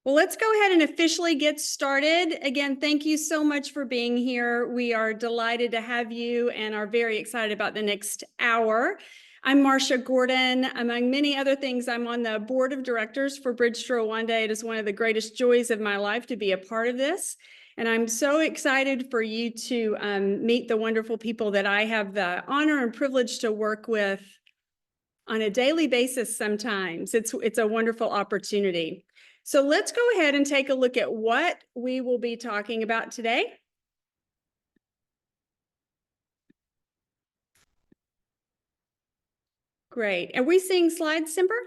Well, let's go ahead and officially get started. Again, thank you so much for being here. We are delighted to have you and are very excited about the next hour. I'm Marcia Gordon. Among many other things, I'm on the board of directors for Bridge2Rwanda. It is one of the greatest joys of my life to be a part of this. And I'm so excited for you to meet the wonderful people that I have the honor and privilege to work with on a daily basis sometimes. It's a wonderful opportunity. So let's go ahead and take a look at what we will be talking about today. Great. Are we seeing slides, Simber?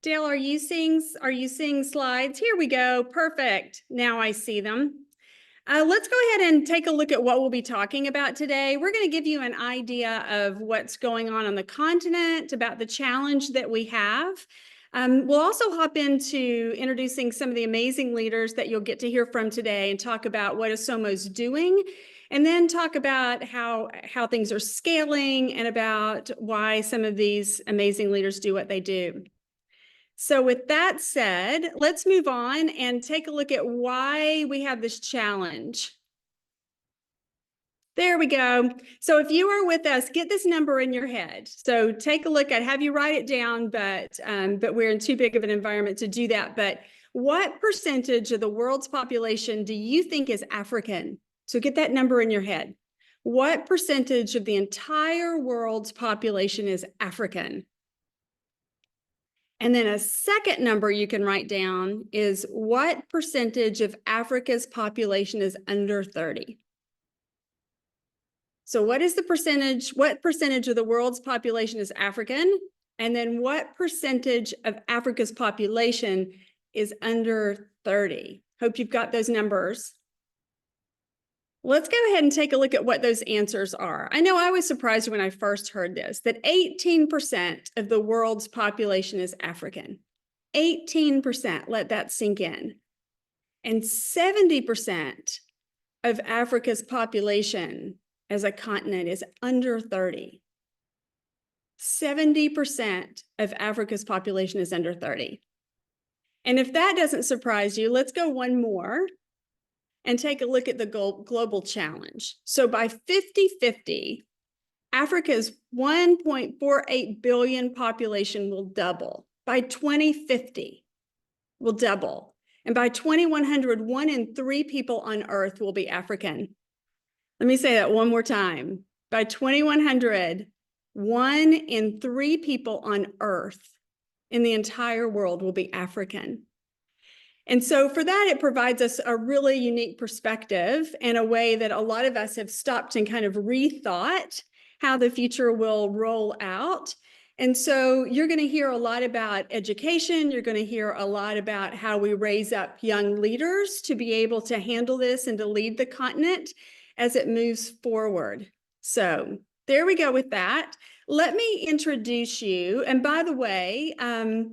Dale, are you seeing slides? Here we go. Perfect. Now I see them. Let's go ahead and take a look at what we'll be talking about today. We're going to give you an idea of what's going on the continent, about the challenge that we have. We'll also hop into introducing some of the amazing leaders that you'll get to hear from today and talk about what Isomo's doing, and then talk about how things are scaling and about why some of these amazing leaders do what they do. So with that said, let's move on and take a look at why we have this challenge. There we go. So if you are with us, get this number in your head. So take a look at, have you write it down, but we're in too big of an environment to do that. But what percentage of the world's population do you think is African? So get that number in your head. What percentage of the entire world's population is African? And then a second number you can write down is what percentage of Africa's population is under 30? So what is the percentage? What percentage of the world's population is African? And then what percentage of Africa's population is under 30? Hope you've got those numbers. Let's go ahead and take a look at what those answers are. I know I was surprised when I first heard this, that 18% of the world's population is African. 18%, let that sink in. And 70% of Africa's population as a continent is under 30. 70% of Africa's population is under 30. And if that doesn't surprise you, let's go one more and take a look at the global challenge. So by 50-50, Africa's 1.48 billion population will double. By 2050, will double. And by 2100, 1 in 3 people on Earth will be African. Let me say that one more time. By 2100, 1 in 3 people on Earth in the entire world will be African. And so for that, it provides us a really unique perspective and a way that a lot of us have stopped and kind of rethought how the future will roll out. And so you're going to hear a lot about education. You're going to hear a lot about how we raise up young leaders to be able to handle this and to lead the continent as it moves forward. So there we go with that. Let me introduce you. And by the way,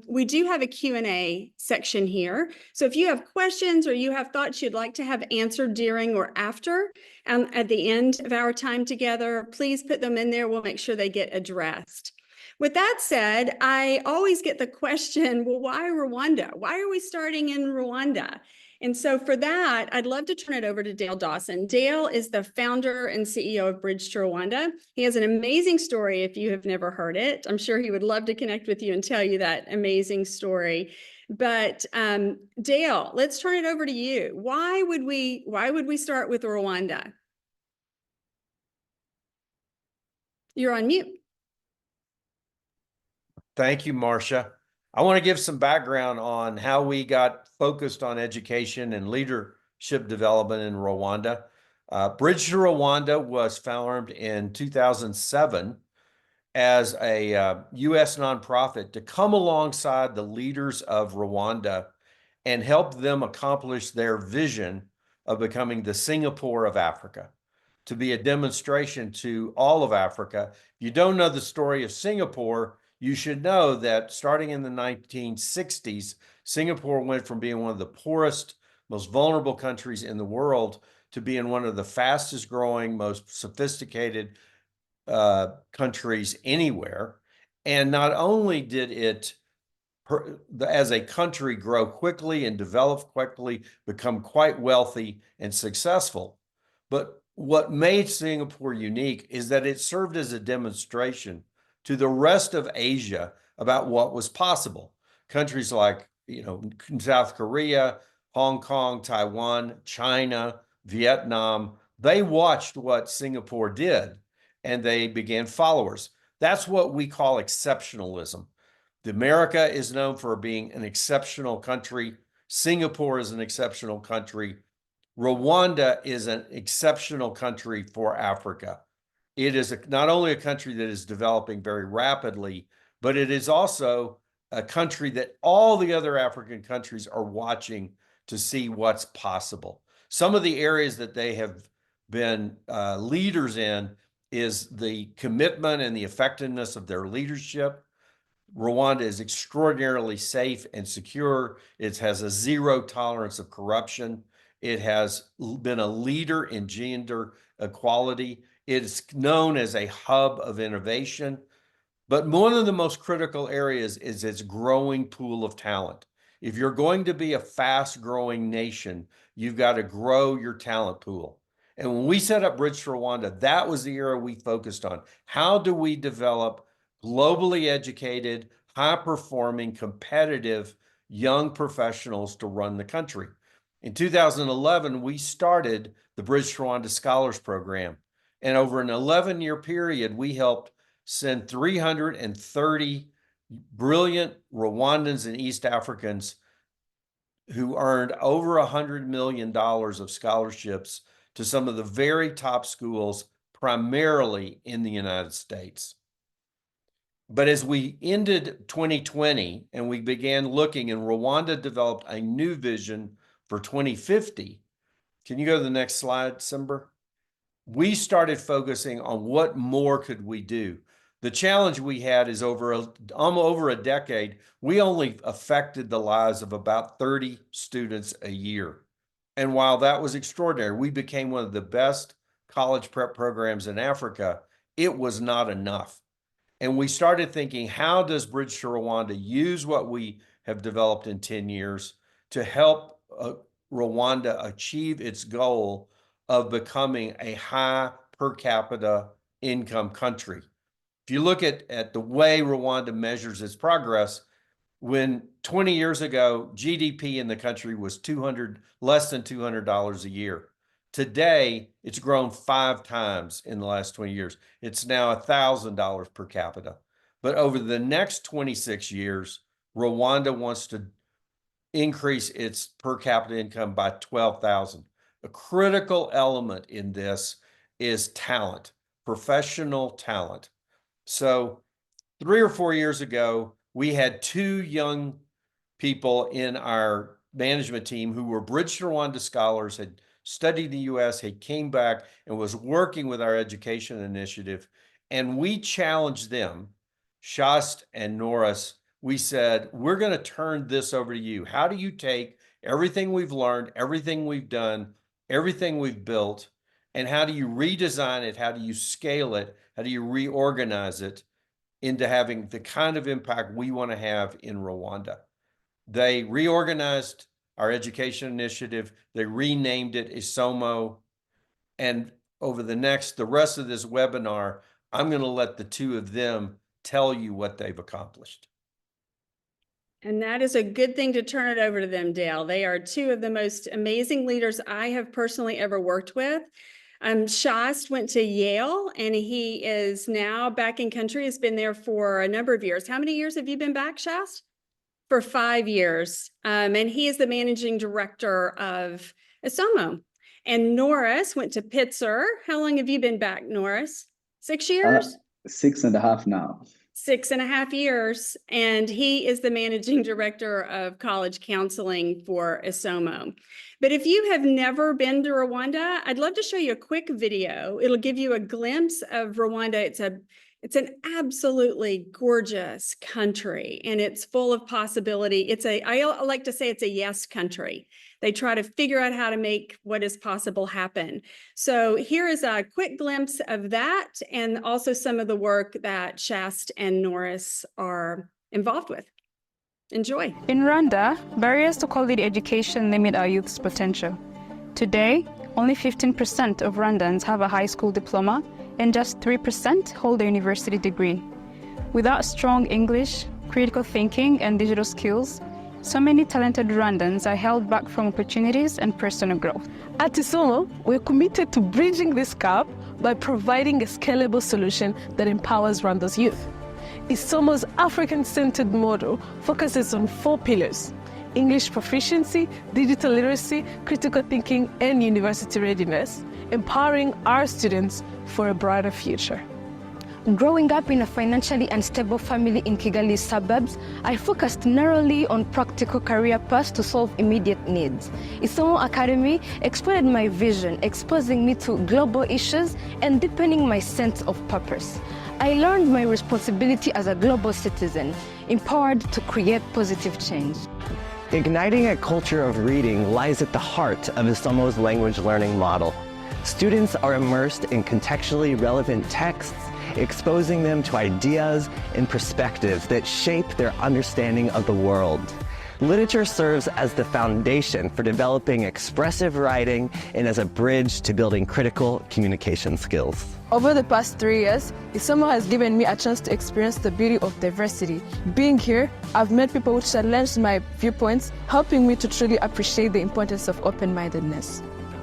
we do have a Q&A section here. So if you have questions or you have thoughts you'd like to have answered during or after, at the end of our time together, please put them in there. We'll make sure they get addressed. With that said, I always get the question, well, why Rwanda? Why are we starting in Rwanda? And so for that, I'd love to turn it over to Dale Dawson. Dale is the founder and CEO of Bridge2Rwanda. He has an amazing story if you have never heard it. I'm sure he would love to connect with you and tell you that amazing story. But Dale, let's turn it over to you. Why would we start with Rwanda? You're on mute. Thank you, Marcia. I want to give some background on how we got focused on education and leadership development in Rwanda. Bridge2Rwanda was formed in 2007 as a U.S. nonprofit to come alongside the leaders of Rwanda and help them accomplish their vision of becoming the Singapore of Africa, to be a demonstration to all of Africa. If you don't know the story of Singapore, you should know that starting in the 1960s, Singapore went from being one of the poorest, most vulnerable countries in the world to being one of the fastest growing, most sophisticated countries anywhere. And not only did it, as a country, grow quickly and develop quickly, become quite wealthy and successful, but what made Singapore unique is that it served as a demonstration to the rest of Asia about what was possible. Countries like, South Korea, Hong Kong, Taiwan, China, Vietnam, they watched what Singapore did and they began followers. That's what we call exceptionalism. America is known for being an exceptional country. Singapore is an exceptional country. Rwanda is an exceptional country for Africa. It is not only a country that is developing very rapidly, but it is also a country that all the other African countries are watching to see what's possible. Some of the areas that they have been leaders in is the commitment and the effectiveness of their leadership. Rwanda is extraordinarily safe and secure. It has a zero tolerance of corruption. It has been a leader in gender equality. It is known as a hub of innovation. But one of the most critical areas is its growing pool of talent. If you're going to be a fast-growing nation, you've got to grow your talent pool. And when we set up Bridge2Rwanda, that was the area we focused on. How do we develop globally educated, high-performing, competitive young professionals to run the country? In 2011, we started the Bridge2Rwanda Scholars Program. And over an 11-year period, we helped send 330 brilliant Rwandans and East Africans who earned over $100 million of scholarships to some of the very top schools, primarily in the United States. But as we ended 2020 and we began looking, and Rwanda developed a new vision for 2050. Can you go to the next slide, Simber? We started focusing on what more could we do. The challenge we had is over a decade, we only affected the lives of about 30 students a year. And while that was extraordinary, we became one of the best college prep programs in Africa. It was not enough. And we started thinking, how does Bridge2Rwanda use what we have developed in 10 years to help Rwanda achieve its goal of becoming a high per capita income country? If you look at the way Rwanda measures its progress, when 20 years ago, GDP in the country was less than $200 a year. Today, it's grown 5 times in the last 20 years. It's now $1,000 per capita. But over the next 26 years, Rwanda wants to increase its per capita income by 12,000. A critical element in this is talent, professional talent. So 3 or 4 years ago, we had 2 young people in our management team who were Bridge2Rwanda scholars, had studied the US, had came back and was working with our education initiative. And we challenged them, Shast and Norris. We said, we're going to turn this over to you. How do you take everything we've learned, everything we've done, everything we've built, and how do you redesign it? How do you scale it? How do you reorganize it into having the kind of impact we want to have in Rwanda? They reorganized our education initiative. They renamed it Isomo. And over the rest of this webinar, I'm going to let the 2 of them tell you what they've accomplished. And that is a good thing to turn it over to them, Dale. They are 2 of the most amazing leaders I have personally ever worked with. Shast went to Yale, and he is now back in country, has been there for a number of years. How many years have you been back, Shast? For 5 years. And he is the managing director of Isomo. And Norris went to Pitzer. How long have you been back, Norris? 6 years? 6.5 now. 6.5 years. And he is the managing director of college counseling for Isomo. But if you have never been to Rwanda, I'd love to show you a quick video. It'll give you a glimpse of Rwanda. It's an absolutely gorgeous country, and it's full of possibility. I like to say it's a yes country. They try to figure out how to make what is possible happen. So here is a quick glimpse of that, and also some of the work that Shast and Norris are involved with. Enjoy. In Rwanda, barriers to quality education limit our youth's potential. Today, only 15% of Rwandans have a high school diploma, and just 3% hold a university degree. Without strong English, critical thinking, and digital skills, so many talented Rwandans are held back from opportunities and personal growth. At Isomo, we're committed to bridging this gap by providing a scalable solution that empowers Rwanda's youth. Isomo's African-centered model focuses on 4 pillars: English proficiency, digital literacy, critical thinking, and university readiness, empowering our students for a brighter future. Growing up in a financially unstable family in Kigali's suburbs, I focused narrowly on practical career paths to solve immediate needs. Isomo Academy expanded my vision, exposing me to global issues and deepening my sense of purpose. I learned my responsibility as a global citizen, empowered to create positive change. Igniting a culture of reading lies at the heart of Isomo's language learning model. Students are immersed in contextually relevant texts, exposing them to ideas and perspectives that shape their understanding of the world. Literature serves as the foundation for developing expressive writing and as a bridge to building critical communication skills. Over the past 3 years, Isomo has given me a chance to experience the beauty of diversity. Being here, I've met people who challenged my viewpoints, helping me to truly appreciate the importance of open-mindedness.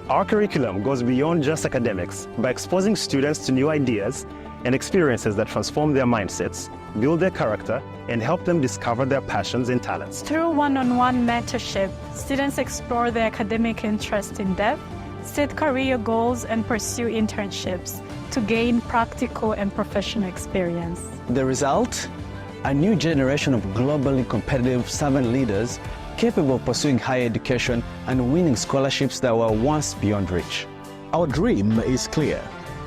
Our curriculum goes beyond just academics by exposing students to new ideas and experiences that transform their mindsets, build their character, and help them discover their passions and talents. Through one-on-one mentorship, students explore their academic interest in depth, set career goals, and pursue internships to gain practical and professional experience. The result? A new generation of globally competitive servant leaders capable of pursuing higher education and winning scholarships that were once beyond reach. Our dream is clear: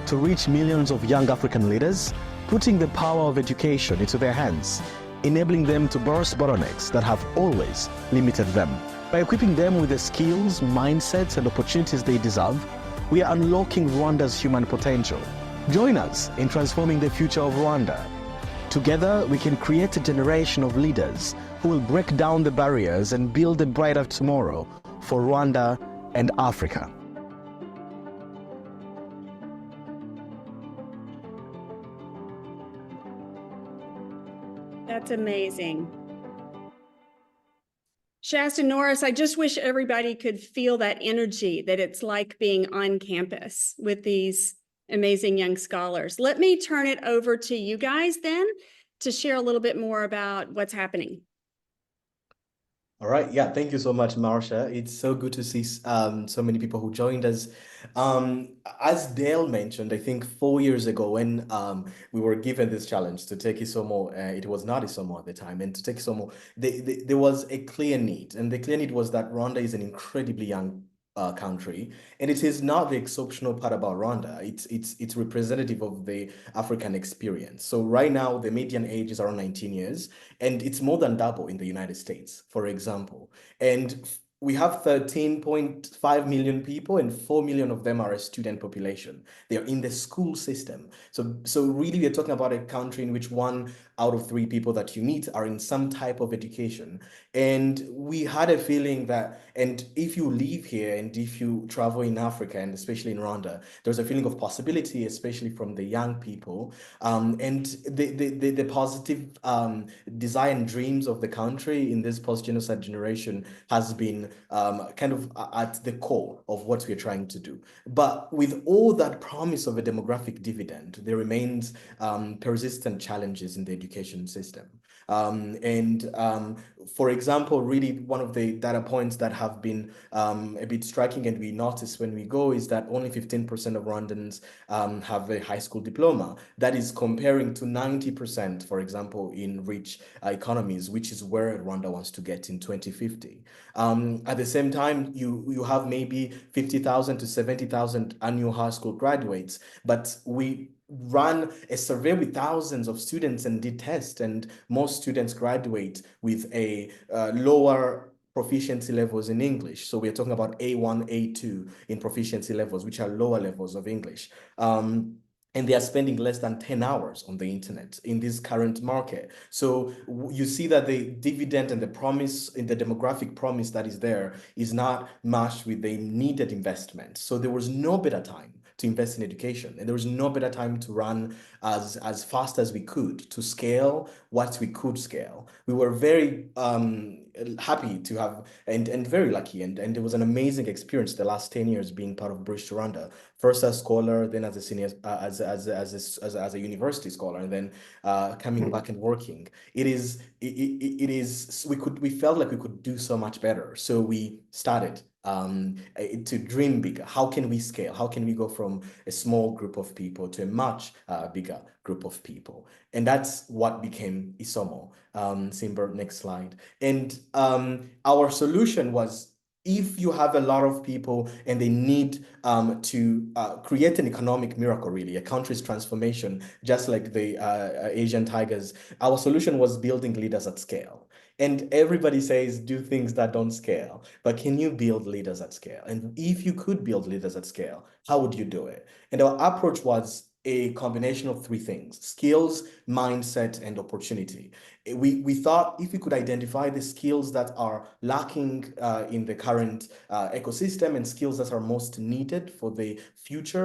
to reach millions of young African leaders, putting the power of education into their hands, enabling them to burst bottlenecks that have always limited them. By equipping them with the skills, mindsets, and opportunities they deserve, we are unlocking Rwanda's human potential. Join us in transforming the future of Rwanda. Together, we can create a generation of leaders who will break down the barriers and build a brighter tomorrow for Rwanda and Africa. That's amazing. Shasta Norris, I just wish everybody could feel that energy, that it's like being on campus with these amazing young scholars. Let me turn it over to you guys then to share a little bit more about what's happening. All right. Yeah. Thank you so much, Marsha. It's so good to see so many people who joined us. As Dale mentioned, I think 4 years ago when we were given this challenge to take Isomo, it was not Isomo at the time, and to take Isomo, there was a clear need. And the clear need was that Rwanda is an incredibly young country, and it is not the exceptional part about Rwanda. It's representative of the African experience. So right now the median age is around 19 years, and it's more than double in the United States, for example. And we have 13.5 million people, and 4 million of them are a student population. They're in the school system. So really we're talking about a country in which 1 out of 3 people that you meet are in some type of education. And we had a feeling that, and if you live here and if you travel in Africa, and especially in Rwanda, there's a feeling of possibility, especially from the young people, and the positive desire and dreams of the country in this post-genocide generation has been kind of at the core of what we're trying to do. But with all that promise of a demographic dividend, there remains persistent challenges in the education system. For example, really one of the data points that have been a bit striking and we notice when we go is that only 15% of Rwandans have a high school diploma. That is comparing to 90%, for example, in rich economies, which is where Rwanda wants to get in 2050. At the same time, you have maybe 50,000 to 70,000 annual high school graduates, but we ran a survey with thousands of students and did tests, and most students graduate with a lower proficiency levels in English. So we're talking about A1, A2 in proficiency levels, which are lower levels of English. And they are spending less than 10 hours on the internet in this current market. So you see that the dividend and the promise in the demographic promise that is there is not matched with the needed investment. So there was no better time to invest in education, and there was no better time to run as fast as we could to scale what we could scale. We were very happy to have and very lucky, and it was an amazing experience the last 10 years being part of Bridge2Rwanda. First as scholar, then as a senior, as a university scholar, and then coming back and working. We felt like we could do so much better. So we started to dream bigger. How can we scale? How can we go from a small group of people to a much bigger group of people? And that's what became Isomo. Simber, next slide. And our solution was, if you have a lot of people and they need to create an economic miracle, really, a country's transformation, just like the Asian tigers, our solution was building leaders at scale. And everybody says, do things that don't scale, but can you build leaders at scale? And if you could build leaders at scale, how would you do it? And our approach was a combination of three things: skills, mindset, and opportunity. We thought if we could identify the skills that are lacking in the current ecosystem and skills that are most needed for the future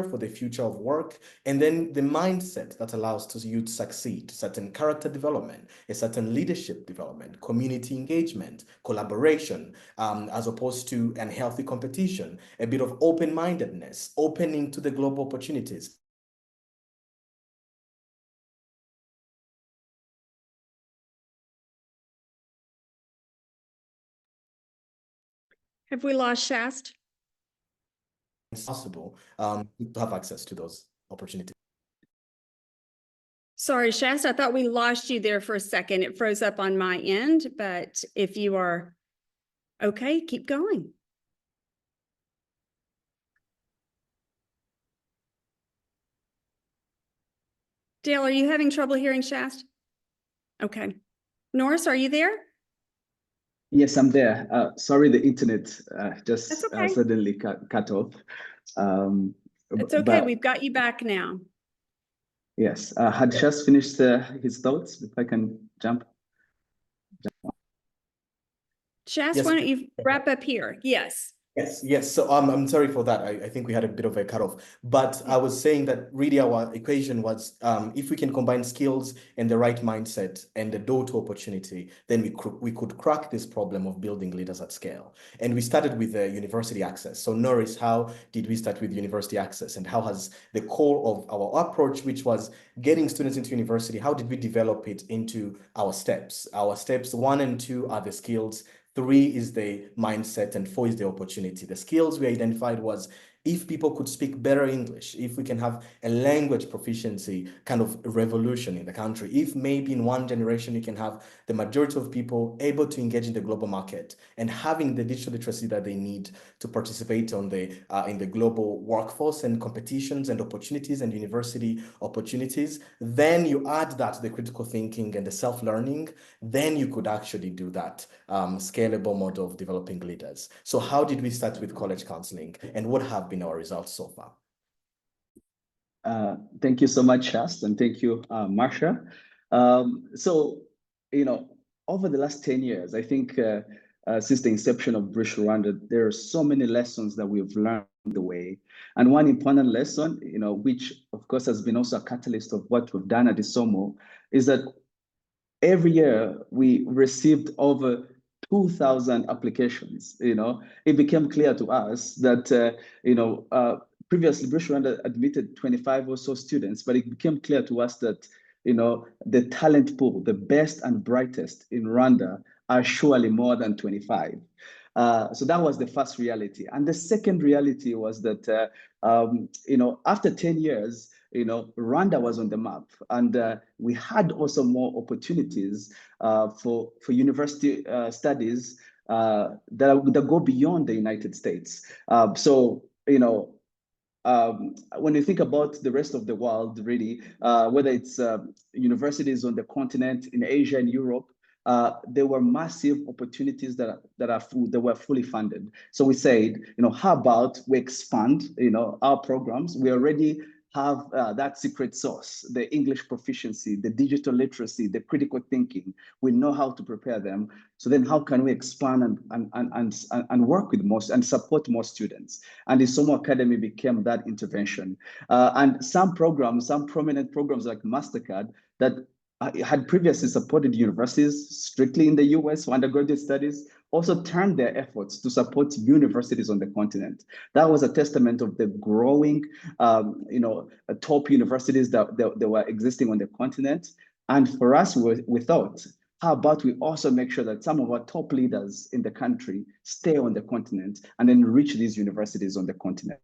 of work, and then the mindset that allows you to succeed, certain character development, a certain leadership development, community engagement, collaboration, as opposed to unhealthy competition, a bit of open-mindedness, opening to the global opportunities. Have we lost Shast? It's possible to have access to those opportunities. Sorry, Shasta, I thought we lost you there for a second. It froze up on my end, but if you are okay, keep going. Dale, are you having trouble hearing Shast? Okay. Norris, are you there? Yes, I'm there. Sorry, the internet just That's okay. suddenly cut off. It's okay. But We've got you back now. yes, had just finished his thoughts. If I can jump. Shast, Yes. why don't you wrap up here? Yes. Yes. So I'm sorry for that. I think we had a bit of a cutoff, but I was saying that really our equation was if we can combine skills and the right mindset and the door to opportunity, then we could crack this problem of building leaders at scale. And we started with university access. So Norris, how did we start with university access, and how has the core of our approach, which was getting students into university, how did we develop it into our steps? Our steps 1 and 2 are the skills. 3 is the mindset, and 4 is the opportunity. The skills we identified was if people could speak better English, if we can have a language proficiency kind of revolution in the country, if maybe in 1 generation you can have the majority of people able to engage in the global market and having the digital literacy that they need to participate on the in the global workforce and competitions and opportunities and university opportunities, then you add that to the critical thinking and the self-learning, then you could actually do that scalable model of developing leaders. So how did we start with college counseling, and what have been our results so far? Thank you so much, Shast, and thank you, Marsha. So, over the last 10 years, I think since the inception of Bridge2Rwanda, there are so many lessons that we've learned the way. And one important lesson, which of course has been also a catalyst of what we've done at Isomo, is that every year we received over 2,000 applications. It became clear to us that previously Bridge2Rwanda admitted 25 or so students, but it became clear to us that the talent pool, the best and brightest in Rwanda, are surely more than 25. So that was the first reality. And the second reality was that after 10 years, Rwanda was on the map, and we had also more opportunities for university studies that go beyond the United States. So when you think about the rest of the world, really, whether it's universities on the continent, in Asia and Europe, there were massive opportunities that were fully funded. So we said, how about we expand, our programs? We already have that secret sauce, the English proficiency, the digital literacy, the critical thinking. We know how to prepare them. So then how can we expand and work with most and support more students? And the Isomo Academy became that intervention. And some prominent programs like MasterCard that had previously supported universities strictly in the US for undergraduate studies, also turned their efforts to support universities on the continent. That was a testament of the growing, top universities that were existing on the continent. And for us, we thought, how about we also make sure that some of our top leaders in the country stay on the continent and enrich these universities on the continent.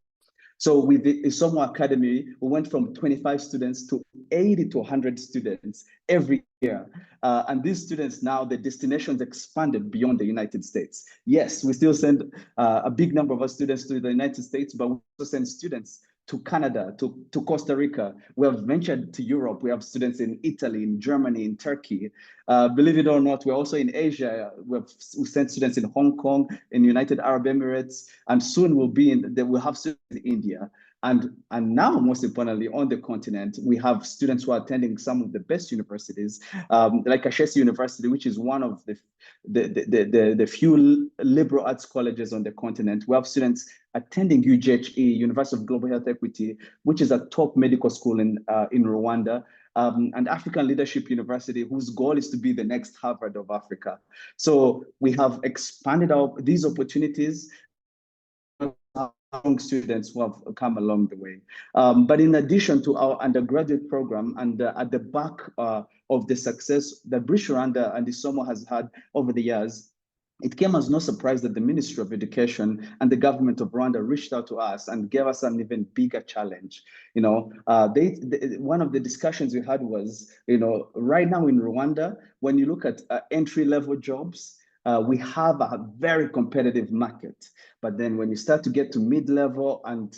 So with the Isomo Academy, we went from 25 students to 80 to 100 students every year. And these students now, the destinations expanded beyond the United States. Yes, we still send a big number of our students to the United States, but we also send students to Canada, to Costa Rica. We have ventured to Europe. We have students in Italy, in Germany, in Turkey. Believe it or not, we're also in Asia. We sent students in Hong Kong, in United Arab Emirates, and soon we'll have students in India. And now, most importantly, on the continent, we have students who are attending some of the best universities, like Ashesi University, which is one of the few liberal arts colleges on the continent. We have students attending UGHE, University of Global Health Equity, which is a top medical school in Rwanda, and African Leadership University, whose goal is to be the next Harvard of Africa. So we have expanded these opportunities. Young students who have come along the way. But in addition to our undergraduate program, and at the back of the success that Bridge2Rwanda and Isomo has had over the years, it came as no surprise that the Ministry of Education and the government of Rwanda reached out to us and gave us an even bigger challenge. One of the discussions we had was, right now in Rwanda, when you look at entry-level jobs, we have a very competitive market. But then when you start to get to mid-level and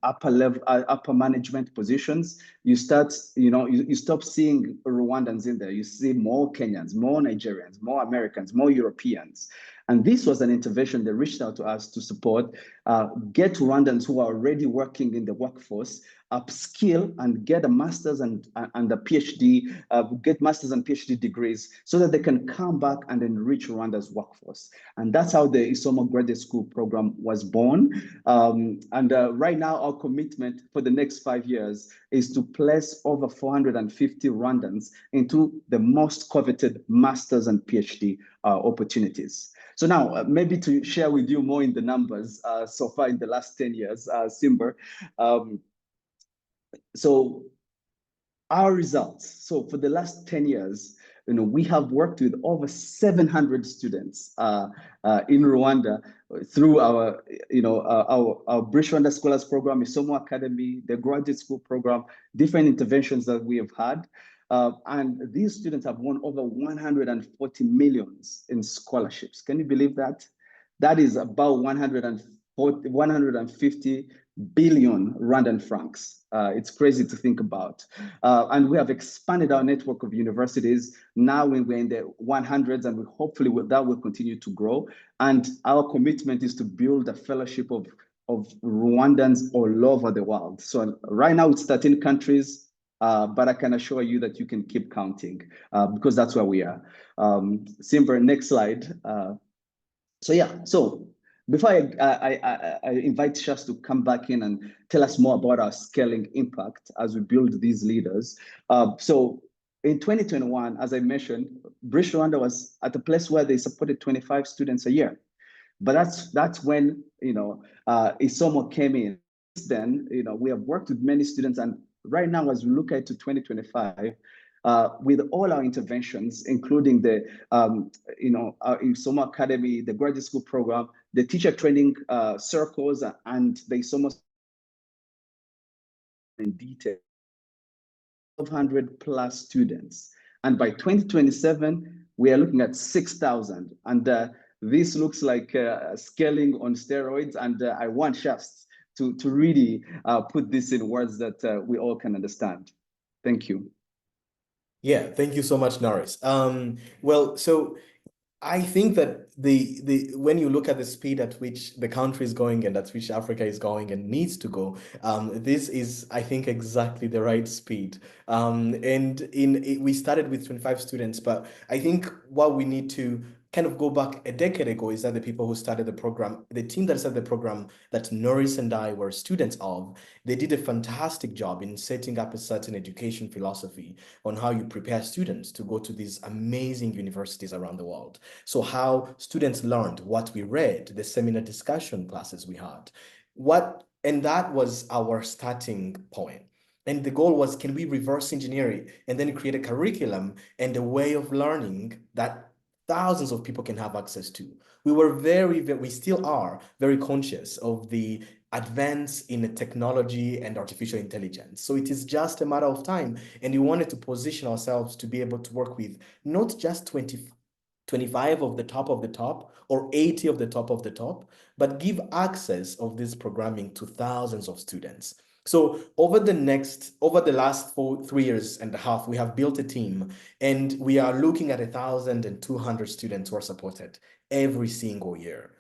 upper management positions, you stop seeing Rwandans in there. You see more Kenyans, more Nigerians, more Americans, more Europeans. And this was an intervention that reached out to us to support, get Rwandans who are already working in the workforce, upskill and get a master's and a PhD, get master's and PhD degrees so that they can come back and enrich Rwanda's workforce. And that's how the Isomo Graduate School program was born. Right now, our commitment for the next 5 years is to place over 450 Rwandans into the most coveted master's and PhD opportunities. So now, maybe to share with you more in the numbers so far in the last 10 years, Simber. So our results, so for the last 10 years, we have worked with over 700 students in Rwanda through our Bridge2Rwanda Scholars Program, Isomo Academy, the graduate school program, different interventions that we have had. And these students have won over 140 million in scholarships. Can you believe that? That is about 150 billion Rwandan francs. It's crazy to think about. And we have expanded our network of universities. Now we're in the 100s, and hopefully that will continue to grow. And our commitment is to build a fellowship of Rwandans all over the world. So right now it's 13 countries, but I can assure you that you can keep counting because that's where we are. Simber, next slide. So before I invite Shas to come back in and tell us more about our scaling impact as we build these leaders. So in 2021, as I mentioned, Bridge2Rwanda was at a place where they supported 25 students a year. But that's when Isomo came in. Since then, we have worked with many students, and right now, as we look at to 2025, with all our interventions, including the our Isomo Academy, the graduate school program, the teacher training circles, and the Isomo in detail, 1,200 plus students. And by 2027, we are looking at 6,000. And this looks like scaling on steroids. And I want Shast to really put this in words that we all can understand. Thank you. Yeah, thank you so much, Norris. Well, so I think that the when you look at the speed at which the country is going and at which Africa is going and needs to go, this is, I think, exactly the right speed. And we started with 25 students, but I think what we need to kind of go back a decade ago is that the people who started the program, the team that started the program that Norris and I were students of, they did a fantastic job in setting up a certain education philosophy on how you prepare students to go to these amazing universities around the world. So how students learned, what we read, the seminar discussion classes we had, and that was our starting point. And the goal was, can we reverse engineer it and then create a curriculum and a way of learning that thousands of people can have access to? We were we still are very conscious of the advance in technology and artificial intelligence. So it is just a matter of time. And we wanted to position ourselves to be able to work with not just 25 of the top or 80 of the top, but give access of this programming to thousands of students. So over the last 3 years and a half, we have built a team, and we are looking at 1,200 students who are supported every single year.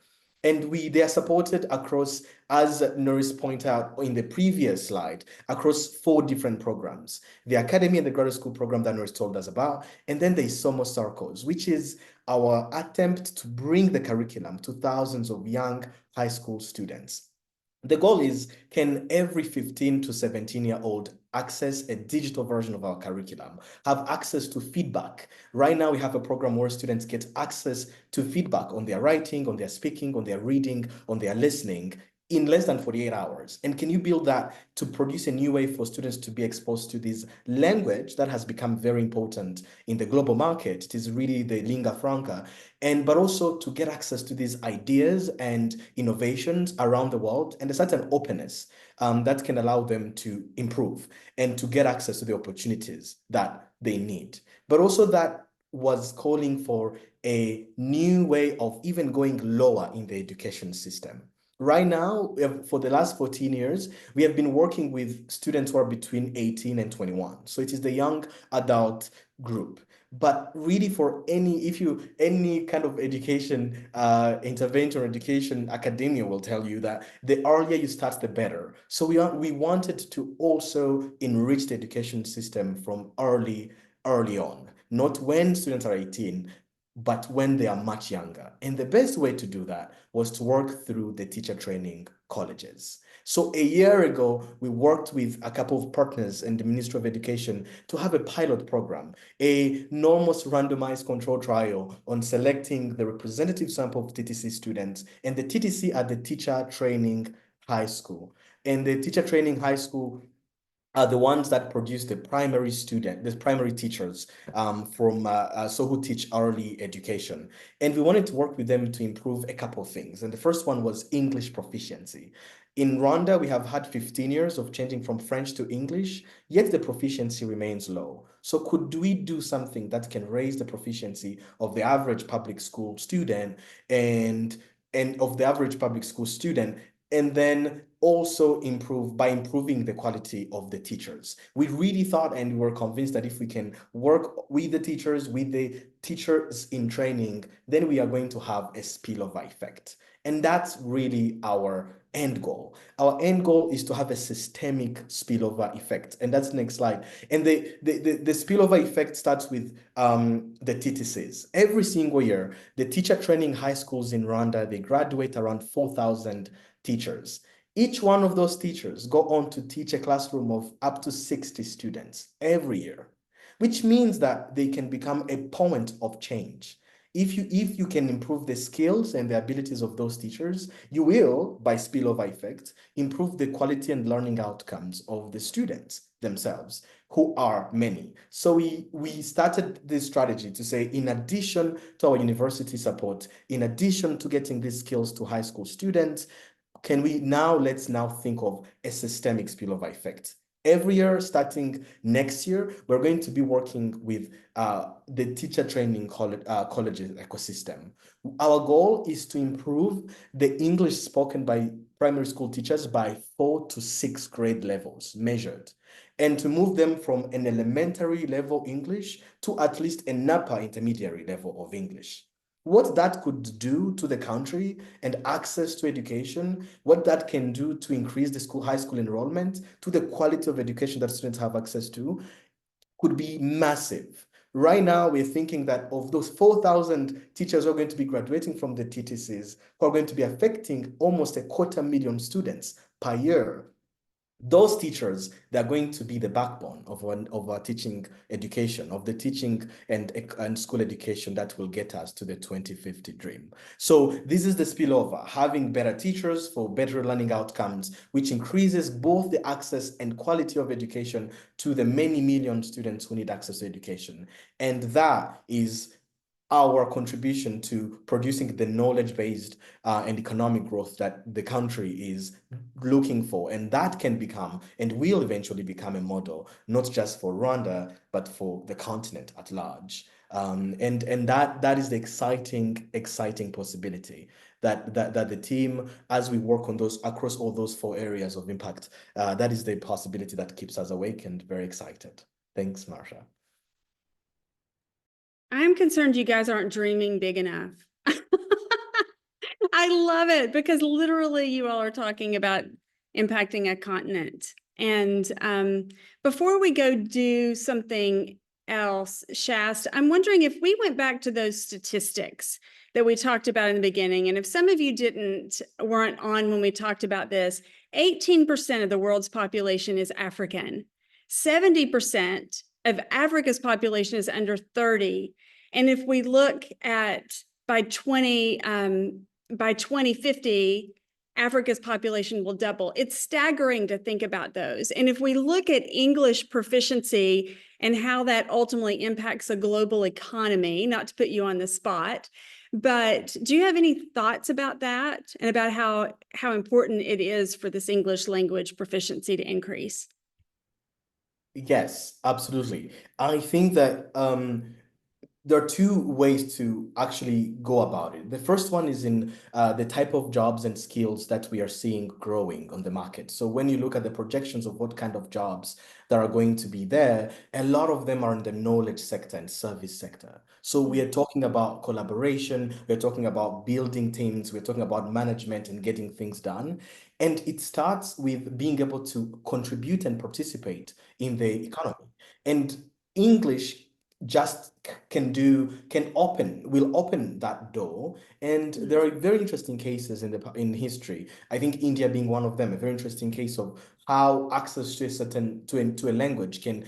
And they are supported across, as Norris pointed out in the previous slide, across 4 different programs: the academy and the graduate school program that Norris told us about, and then the Isomo circles, which is our attempt to bring the curriculum to thousands of young high school students. The goal is, can every 15 to 17-year-old access a digital version of our curriculum, have access to feedback? Right now, we have a program where students get access to feedback on their writing, on their speaking, on their reading, on their listening in less than 48 hours. And can you build that to produce a new way for students to be exposed to this language that has become very important in the global market? It is really the lingua franca. But also to get access to these ideas and innovations around the world, and a certain openness that can allow them to improve and to get access to the opportunities that they need. But also that was calling for a new way of even going lower in the education system. Right now, for the last 14 years, we have been working with students who are between 18 and 21. So it is the young adult group. But really, for any kind of education intervention or education academia will tell you that the earlier you start, the better. So we wanted to also enrich the education system from early on, not when students are 18, but when they are much younger. And the best way to do that was to work through the teacher training colleges. So a year ago, we worked with a couple of partners in the Ministry of Education to have a pilot program, a enormous randomized control trial on selecting the representative sample of TTC students, and the TTC at the teacher training high school. And the teacher training high school are the ones that produce the primary teachers who teach early education. And we wanted to work with them to improve a couple of things. And the first one was English proficiency. In Rwanda, we have had 15 years of changing from French to English, yet the proficiency remains low. So could we do something that can raise the proficiency of the average public school student and then also improving the quality of the teachers? We really thought, and we were convinced, that if we can work with the teachers in training, then we are going to have a spillover effect. And that's really our end goal. Our end goal is to have a systemic spillover effect. And that's the next slide. And the spillover effect starts with the TTCs. Every single year, the teacher training high schools in Rwanda, they graduate around 4,000 teachers. Each one of those teachers go on to teach a classroom of up to 60 students every year, which means that they can become a point of change. If you can improve the skills and the abilities of those teachers, you will, by spillover effect, improve the quality and learning outcomes of the students themselves, who are many. So we started this strategy to say, in addition to our university support, in addition to getting these skills to high school students, let's now think of a systemic spillover effect. Every year, starting next year, we're going to be working with the teacher training colleges ecosystem. Our goal is to improve the English spoken by primary school teachers by 4 to 6 grade levels measured, and to move them from an elementary level English to at least an upper intermediary level of English. What that could do to the country and access to education, what that can do to increase the high school enrollment, to the quality of education that students have access to, could be massive. Right now, we're thinking that of those 4,000 teachers who are going to be graduating from the TTCs, who are going to be affecting almost 250,000 students per year, those teachers, they're going to be the backbone of our teaching education, of the teaching and school education that will get us to the 2050 dream. So this is the spillover, having better teachers for better learning outcomes, which increases both the access and quality of education to the many million students who need access to education. And that is our contribution to producing the knowledge-based and economic growth that the country is looking for. And that can become and will eventually become a model, not just for Rwanda, but for the continent at large. And that is the exciting possibility that the team, as we work on those across all those 4 areas of impact, that is the possibility that keeps us awake and very excited. Thanks, Marsha. I'm concerned you guys aren't dreaming big enough. I love it because literally you all are talking about impacting a continent. And before we go do something else, Shast, I'm wondering if we went back to those statistics that we talked about in the beginning, and if some of you weren't on when we talked about this, 18% of the world's population is African. 70% of Africa's population is under 30. And if we look at by 2050, Africa's population will double. It's staggering to think about those. And if we look at English proficiency and how that ultimately impacts a global economy, not to put you on the spot, but do you have any thoughts about that and about how important it is for this English language proficiency to increase? Yes, absolutely. I think that there are 2 ways to actually go about it. The first one is in the type of jobs and skills that we are seeing growing on the market. So when you look at the projections of what kind of jobs that are going to be there, a lot of them are in the knowledge sector and service sector. So we are talking about collaboration, we're talking about building teams, we're talking about management and getting things done. And it starts with being able to contribute and participate in the economy. And English just will open that door. And there are very interesting cases in history. I think India being one of them, a very interesting case of how access to a language can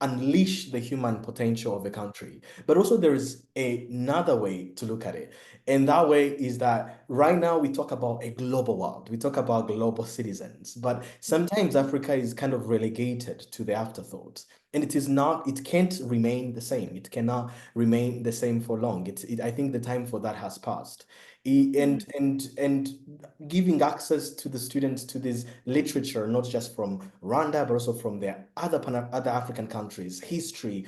unleash the human potential of a country. But also there is another way to look at it. And that way is that right now we talk about a global world. We talk about global citizens, but sometimes Africa is kind of relegated to the afterthought. And it can't remain the same. It cannot remain the same for long. I think the time for that has passed. And giving access to the students to this literature, not just from Rwanda, but also from the other African countries, history,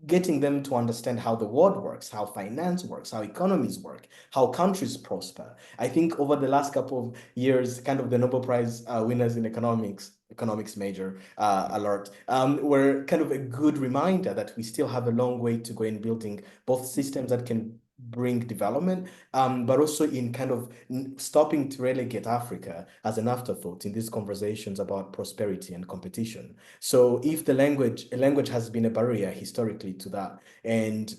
getting them to understand how the world works, how finance works, how economies work, how countries prosper. I think over the last couple of years, kind of the Nobel Prize winners in economics major alert, were kind of a good reminder that we still have a long way to go in building both systems that can bring development, but also in kind of stopping to relegate Africa as an afterthought in these conversations about prosperity and competition. So if a language has been a barrier historically to that, and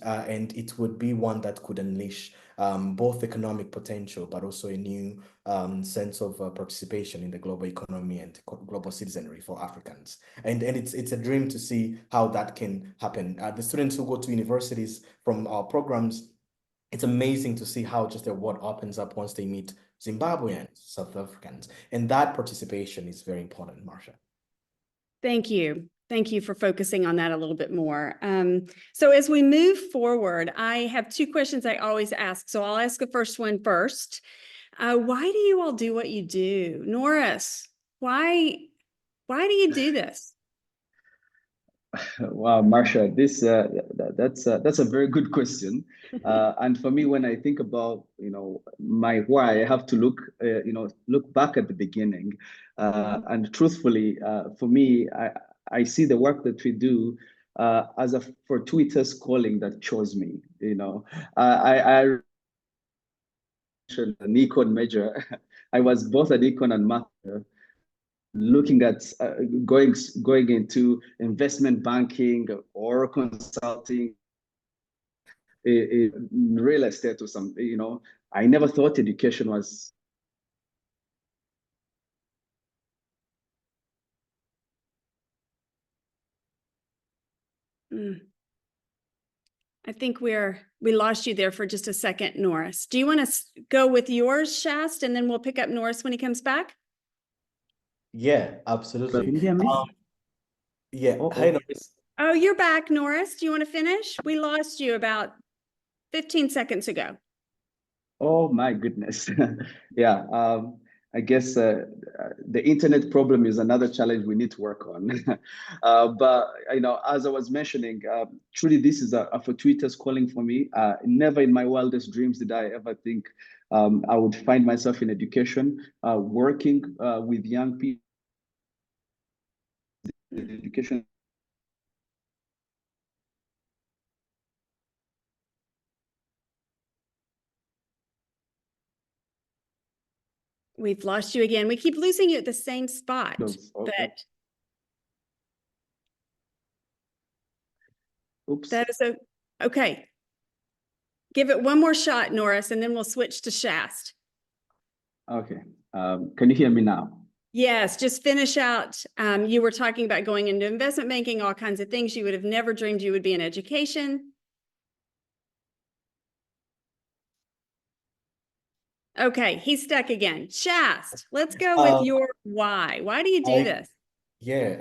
it would be one that could unleash both economic potential, but also a new sense of participation in the global economy and global citizenry for Africans. And it's a dream to see how that can happen. The students who go to universities from our programs, it's amazing to see how just their world opens up once they meet Zimbabweans, South Africans, and that participation is very important, Marsha. Thank you. Thank you for focusing on that a little bit more. So as we move forward, I have 2 questions I always ask. So I'll ask the first one first. Why do you all do what you do? Norris, why Why do you do this? Wow, Marsha, that's a very good question. And for me, when I think about my why, I have to look back at the beginning. And truthfully, for me, I see the work that we do as a fortuitous calling that chose me. I an econ major. I was both an econ and math major, looking at going into investment banking or consulting, real estate or some. I never thought education was. I think we lost you there for just a second, Norris. Do you want to go with yours, Shast, and then we'll pick up Norris when he comes back? Yeah, absolutely. Can you hear me? Yeah. Oh, Hi, oh. Norris. Oh, you're back, Norris. Do you want to finish? We lost you about 15 seconds ago. Oh my goodness. Yeah. I guess the internet problem is another challenge we need to work on. But as I was mentioning, truly this is a fortuitous calling for me. Never in my wildest dreams did I ever think I would find myself in education, working with young people. Education. We've lost you again. We keep losing you at the same spot, Oh, but oops. that is okay. Give it one more shot, Norris, and then we'll switch to Shast. Okay. Can you hear me now? Yes, just finish out. You were talking about going into investment banking, all kinds of things. You would have never dreamed you would be in education. Okay, he's stuck again. Shast, let's go with your why. Why do you do this? Yeah,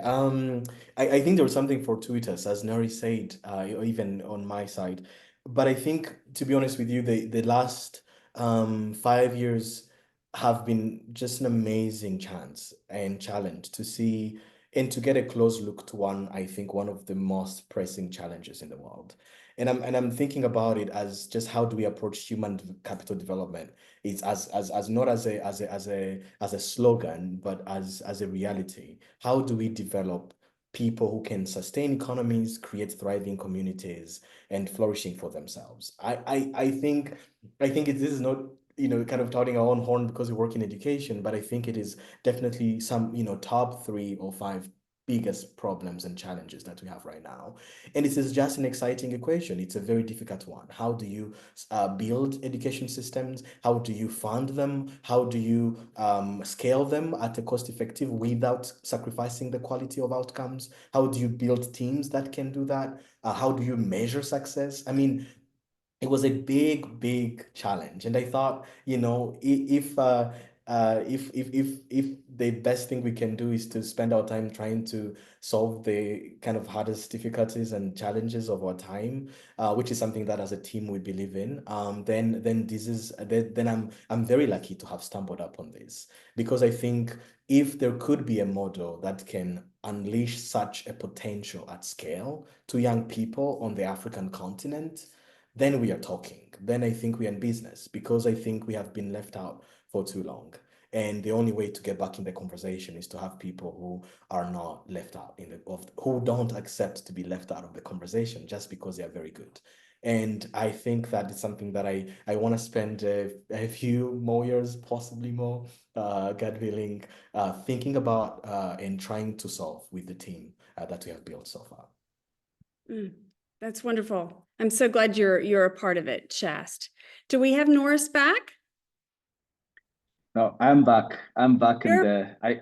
I think there was something fortuitous, as Nori said, even on my side. But I think, to be honest with you, the last 5 years have been just an amazing chance and challenge to see and to get a close look to I think one of the most pressing challenges in the world. And I'm thinking about it as just how do we approach human capital development? It's as not as a slogan, but as a reality. How do we develop people who can sustain economies, create thriving communities, and flourishing for themselves? I think this is not kind of touting our own horn because we work in education, but I think it is definitely some top 3 or 5 biggest problems and challenges that we have right now. And it is just an exciting equation. It's a very difficult one. How do you build education systems? How do you fund them? How do you scale them at a cost effective without sacrificing the quality of outcomes? How do you build teams that can do that? How do you measure success? I mean, it was a big challenge, and I thought, if the best thing we can do is to spend our time trying to solve the kind of hardest difficulties and challenges of our time, which is something that as a team we believe in, then I'm very lucky to have stumbled upon this, because I think if there could be a model that can unleash such a potential at scale to young people on the African continent, then we are talking. Then I think we are in business, because I think we have been left out for too long. And the only way to get back in the conversation is to have people who are not left out who don't accept to be left out of the conversation just because they are very good. And I think that is something that I want to spend a few more years, possibly more, God willing, thinking about and trying to solve with the team that we have built so far. That's wonderful. I'm so glad you're a part of it, Shast. Do we have Norris back? No, I'm back. I'm back, and I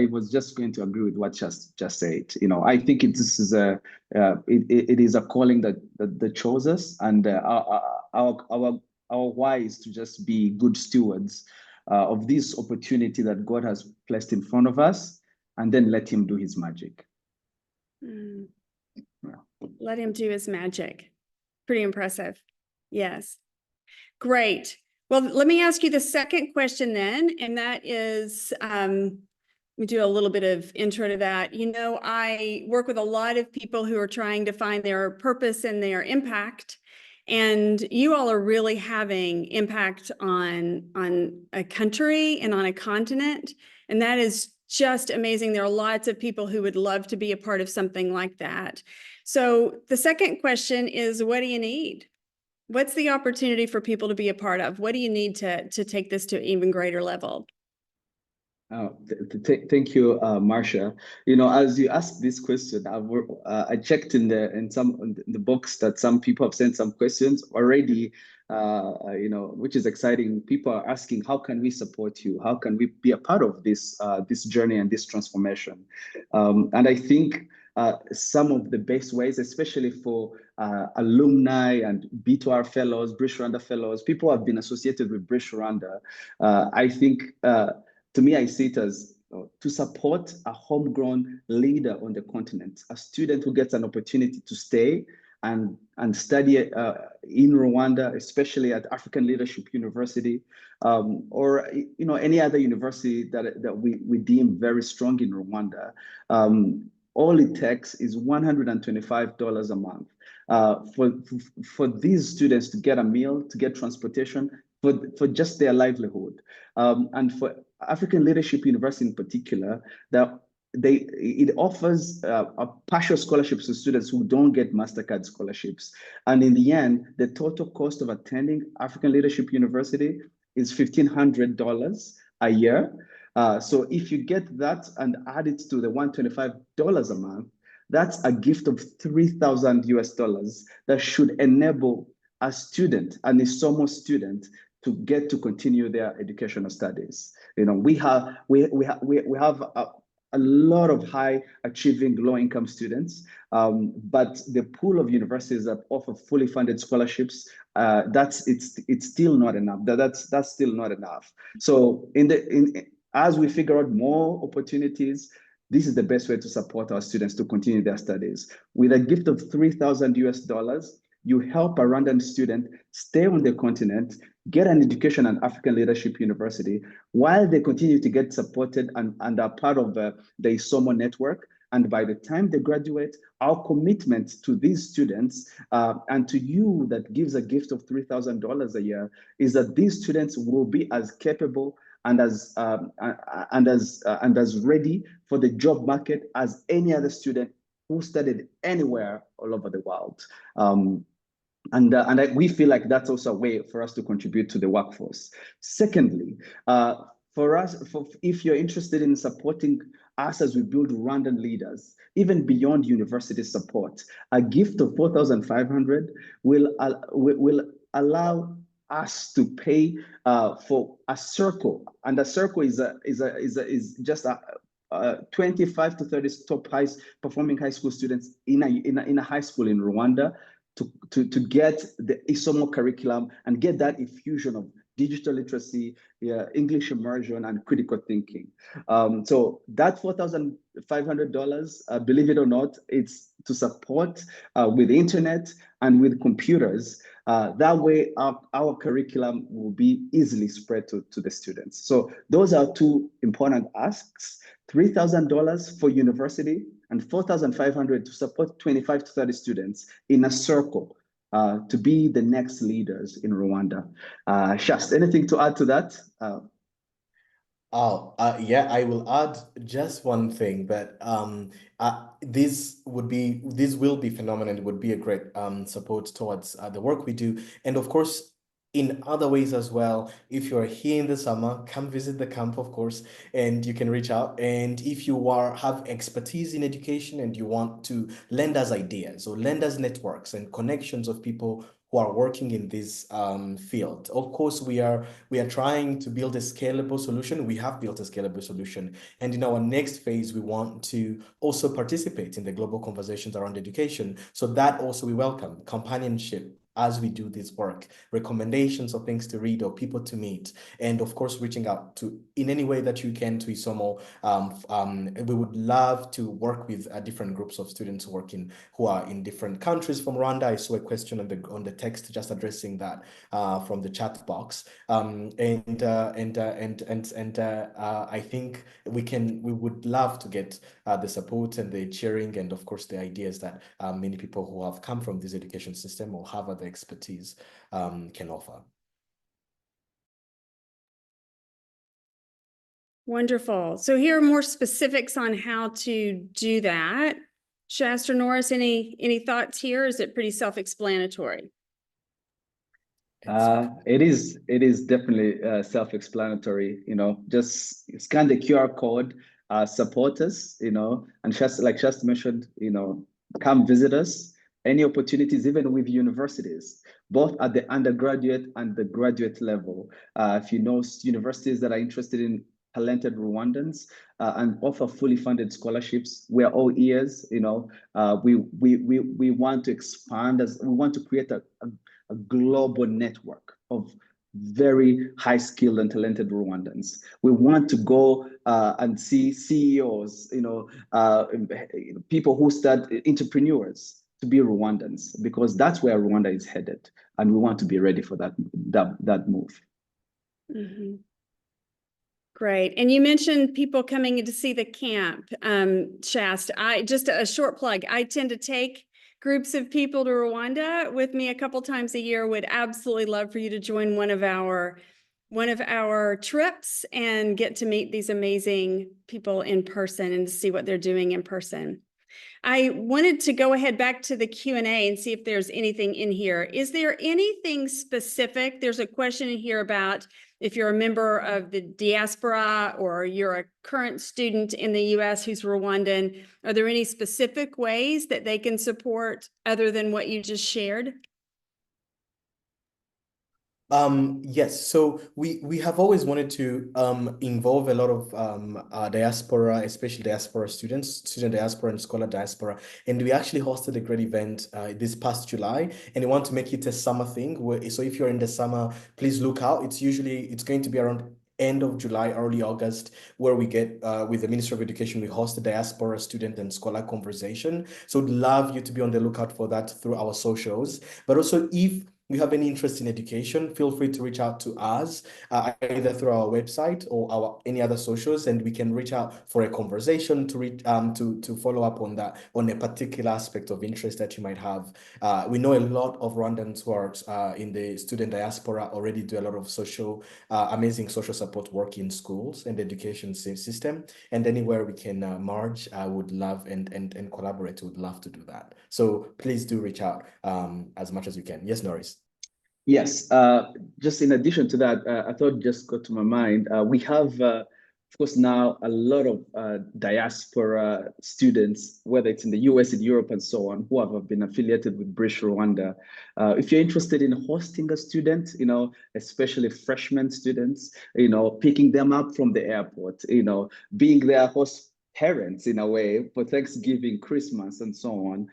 was just going to agree with what just said. I think it is a calling that chose us, and our why is to just be good stewards of this opportunity that God has placed in front of us, and then let Him do His magic. Let Him do His magic. Pretty impressive. Yes. Great. Well, let me ask you the second question then, and that is, we do a little bit of intro to that. You know, I work with a lot of people who are trying to find their purpose and their impact, and you all are really having impact on a country and on a continent, and that is just amazing. There are lots of people who would love to be a part of something like that. So the second question is, what do you need? What's the opportunity for people to be a part of? What do you need to take this to an even greater level? Thank you, Marcia. You know, as you asked this question, I checked in the box that some people have sent some questions already. You know, which is exciting. People are asking, how can we support you? How can we be a part of this this journey and this transformation? And I think some of the best ways, especially for alumni and B2R fellows, Bridge2Rwanda fellows, people who have been associated with Bridge2Rwanda. I think. To me, I see it as to support a homegrown leader on the continent, a student who gets an opportunity to stay and study in Rwanda, especially at African Leadership University, or you know, any other university that we deem very strong in Rwanda. All it takes is $125 a month for these students to get a meal, to get transportation, for just their livelihood. And for African Leadership University in particular, it offers partial scholarships to students who don't get MasterCard scholarships. And in the end, the total cost of attending African Leadership University is $1,500 a year. So if you get that and add it to the $125 a month, that's a gift of $3,000 that should enable a student, an Isomo student, to get to continue their educational studies. You know, we have a lot of high achieving low income students, but the pool of universities that offer fully funded scholarships, it's still not enough. That's still not enough. So as we figure out more opportunities, this is the best way to support our students to continue their studies. With a gift of $3,000, you help a Rwandan student stay on the continent, get an education at African Leadership University, while they continue to get supported and are part of the Isomo network. And by the time they graduate, our commitment to these students and to you that gives a gift of $3,000 a year is that these students will be as capable and as ready for the job market as any other student who studied anywhere all over the world. We feel like that's also a way for us to contribute to the workforce. Secondly, if you're interested in supporting us as we build Rwandan leaders, even beyond university support, a gift of $4,500 will allow us to pay for a circle, and a circle is just 25 to 30 top performing high school students in a high school in Rwanda to get the Isomo curriculum and get that infusion of digital literacy, English immersion, and critical thinking. So that $4,500, believe it or not, it's to support with internet and with computers. That way, our curriculum will be easily spread to the students. So those are two important asks: $3,000 for university and $4,500 to support 25 to 30 students in a circle to be the next leaders in Rwanda. Shast, anything to add to that? Yeah, I will add just one thing, that this will be phenomenal. It would be a great support towards the work we do. And of course, in other ways as well, if you're here in the summer, come visit the camp, of course, and you can reach out. And if you have expertise in education and you want to lend us ideas or lend us networks and connections of people who are working in this field. Of course, we are trying to build a scalable solution. We have built a scalable solution. And in our next phase, we want to also participate in the global conversations around education. So that also we welcome companionship, as we do this work, recommendations of things to read or people to meet, and of course, reaching out to in any way that you can to Isomo. We would love to work with different groups of students who are in different countries from Rwanda. I saw a question on the text just addressing that from the chat box. I think we would love to get the support and the cheering and of course the ideas that many people who have come from this education system or have other expertise can offer. Wonderful. So here are more specifics on how to do that. Shasta, Norris, any thoughts here? Is it pretty self-explanatory? It is definitely self-explanatory. Just scan the QR code, support us, and just like Shasta mentioned, come visit us. Any opportunities, even with universities, both at the undergraduate and the graduate level. If you know universities that are interested in talented Rwandans and offer fully funded scholarships, we are all ears. We want to expand we want to create a global network of very high skilled and talented Rwandans. We want to go and see CEOs, people who start entrepreneurs to be Rwandans, because that's where Rwanda is headed, and we want to be ready for that move. Mm-hmm. Great. And you mentioned people coming in to see the camp, Shasta. Just a short plug. I tend to take groups of people to Rwanda with me a couple times a year. Would absolutely love for you to join one of our trips and get to meet these amazing people in person and to see what they're doing in person. I wanted to go ahead back to the Q&A and see if there's anything in here. Is there anything specific? There's a question in here about if you're a member of the diaspora or you're a current student in the US who's Rwandan, are there any specific ways that they can support other than what you just shared? Yes, so we have always wanted to involve a lot of diaspora, especially diaspora students, student diaspora and scholar diaspora. And we actually hosted a great event this past July, and we want to make it a summer thing. So if you're in the summer, please look out. It's going to be around end of July, early August, where we get with the Ministry of Education, we host a diaspora student and scholar conversation. So we'd love you to be on the lookout for that through our socials. But also, if you have any interest in education, feel free to reach out to us either through our website or any other socials, and we can reach out for a conversation to follow up on that, on a particular aspect of interest that you might have. We know a lot of Rwandans who are in the student diaspora already do a lot of amazing social support work in schools and the education system, and anywhere we can merge, I would love and collaborate, would love to do that. So please do reach out as much as you can. Yes, Norris. Yes, just in addition to that, I thought just got to my mind, we have, of course, now a lot of diaspora students, whether it's in the US, in Europe, and so on, who have been affiliated with Bridge2Rwanda. If you're interested in hosting a student, especially freshman students, picking them up from the airport, being their host parents in a way for Thanksgiving, Christmas, and so on.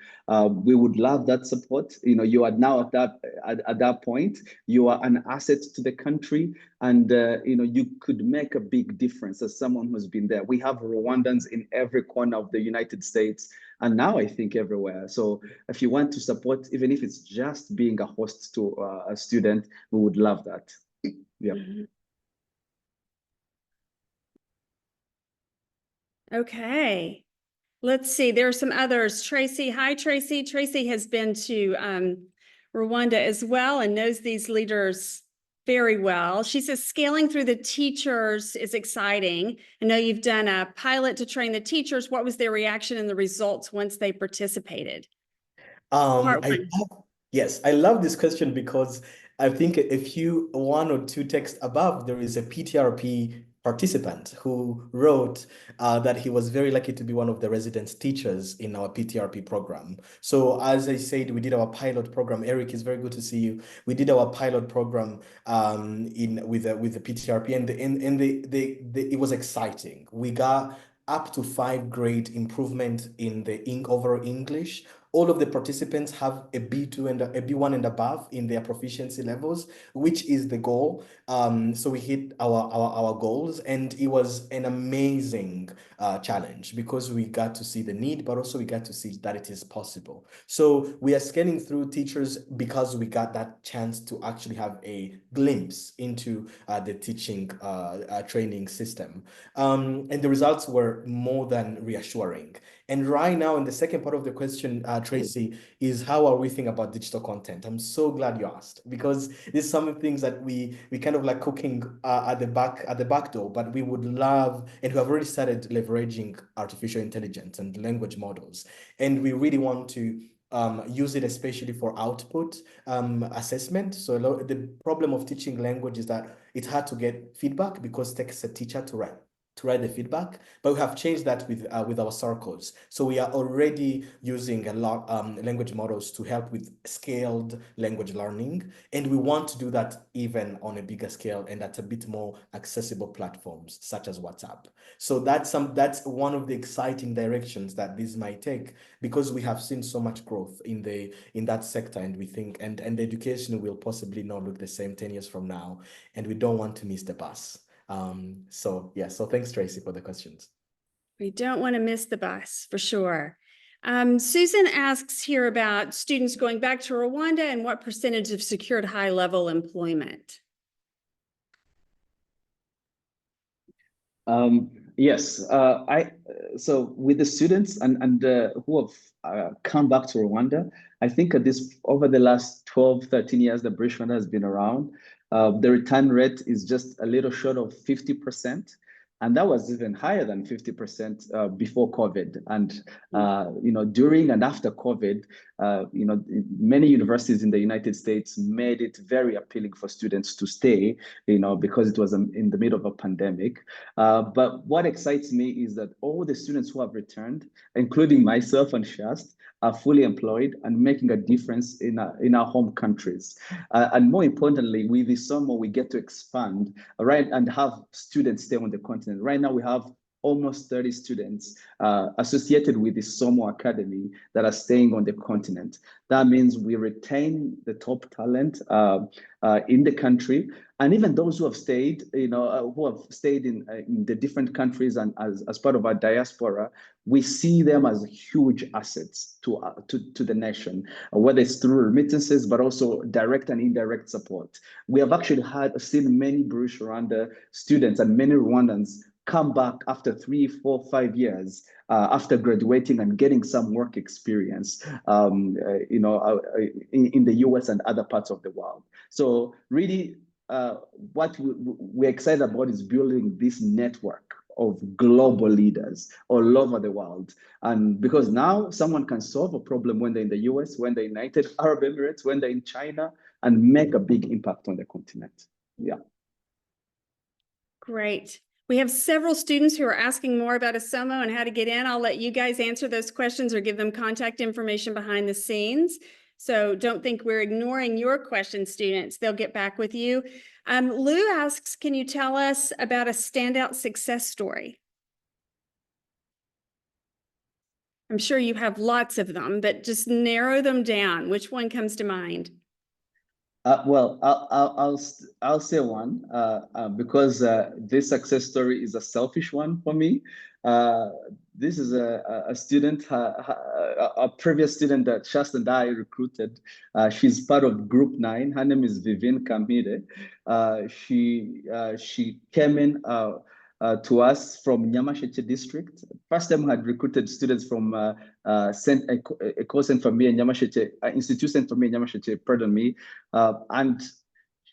We would love that support. You are now at that point. You are an asset to the country, and you could make a big difference as someone who's been there. We have Rwandans in every corner of the United States, and now I think everywhere. So if you want to support, even if it's just being a host to a student, we would love that. Yeah. Mm-hmm. Okay, let's see. There are some others. Tracy, hi, Tracy. Tracy has been to Rwanda as well and knows these leaders very well. She says scaling through the teachers is exciting. I know you've done a pilot to train the teachers. What was their reaction and the results once they participated? Yes, I love this question because I think a few, one or two texts above, there is a PTRP participant who wrote that he was very lucky to be one of the resident teachers in our PTRP program. So as I said, we did our pilot program. Eric, it's very good to see you. We did our pilot program with the PTRP, and it was exciting. We got up to 5 grade improvement in the overall English. all of the participants have a B2 and a B1 and above in their proficiency levels, which is the goal. So we hit our goals, and it was an amazing challenge because we got to see the need, but also we got to see that it is possible. So we are scanning through teachers because we got that chance to actually have a glimpse into the teaching training system. And the results were more than reassuring. And right now, in the second part of the question, Tracy, is how are we thinking about digital content? I'm so glad you asked, because there's some things that we kind of like cooking at the back door, but we would love, and we have already started leveraging artificial intelligence and language models. And we really want to use it especially for output assessment. So the problem of teaching language is that it's hard to get feedback because it takes a teacher to write the feedback, but we have changed that with our circles. So we are already using a lot language models to help with scaled language learning, and we want to do that even on a bigger scale and at a bit more accessible platforms such as WhatsApp. So that's one of the exciting directions that this might take, because we have seen so much growth in that sector, and we think and the education will possibly not look the same 10 years from now, and we don't want to miss the bus. So thanks, Tracy, for the questions. We don't want to miss the bus, for sure. Susan asks here about students going back to Rwanda and what percentage have secured high-level employment. Yes, so with the students and who have come back to Rwanda, I think over the last 12, 13 years that Bridge2Rwanda has been around, the return rate is just a little short of 50%. And that was even higher than 50% before COVID. And, during and after COVID, many universities in the United States made it very appealing for students to stay, because it was in the middle of a pandemic. But what excites me is that all the students who have returned, including myself and Shast, are fully employed and making a difference in our home countries. And more importantly, with Isomo, we get to expand, right, and have students stay on the continent. Right now, we have almost 30 students associated with the Isomo Academy that are staying on the continent. That means we retain the top talent in the country, and even those who have stayed, in the different countries and as part of our diaspora, we see them as huge assets to the nation, whether it's through remittances, but also direct and indirect support. We have actually seen many Bridge2Rwanda students and many Rwandans come back after 3, 4, 5 years after graduating and getting some work experience, in the US and other parts of the world. So really, what we're excited about is building this network of global leaders all over the world. And because now someone can solve a problem when they're in the US, when they're in the United Arab Emirates, when they're in China, and make a big impact on the continent. Yeah. Great. We have several students who are asking more about Isomo and how to get in. I'll let you guys answer those questions or give them contact information behind the scenes. So don't think we're ignoring your questions, students. They'll get back with you. Lou asks, can you tell us about a standout success story? I'm sure you have lots of them, but just narrow them down. Which one comes to mind? Well, I'll say one because this success story is a selfish one for me. This is a student, a previous student that Shast and I recruited. She's part of Group 9. Her name is Vivine Kamire. She came in to us from Nyamasheke district. First time we had recruited students from École Sainte-Famille Nyamasheke, Institut Sainte-Famille Nyamasheke, pardon me. And